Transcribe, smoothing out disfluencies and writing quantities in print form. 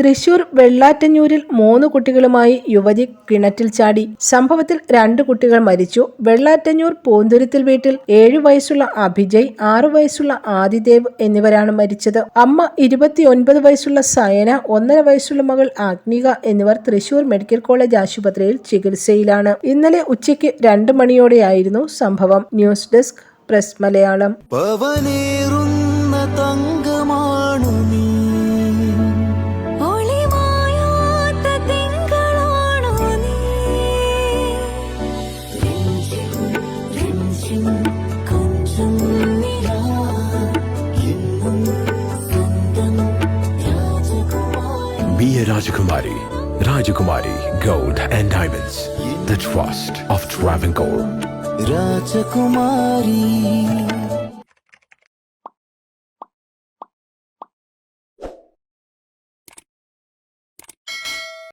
തൃശൂർ വെള്ളാറ്റഞ്ഞൂരിൽ 3 കുട്ടികളുമായി യുവതി കിണറ്റിൽ ചാടി. സംഭവത്തിൽ 2 കുട്ടികൾ മരിച്ചു. വെള്ളാറ്റഞ്ഞൂർ പൂന്തുരുത്തിൽ വീട്ടിൽ 7 വയസ്സുള്ള അഭിജയ്, 6 വയസ്സുള്ള ആദിദേവ് എന്നിവരാണ് മരിച്ചത്. അമ്മ 29 വയസ്സുള്ള സയന, 1.5 വയസ്സുള്ള മകൾ ആഗ്നിക എന്നിവർ തൃശൂർ മെഡിക്കൽ കോളേജ് ആശുപത്രിയിൽ ചികിത്സയിലാണ്. ഇന്നലെ ഉച്ചയ്ക്ക് 2 മണിയോടെയായിരുന്നു സംഭവം. News desk press Malayalam. Be a Rajakumari. Rajakumari Gold and Diamonds. The trust of Travancore. Rajakumari.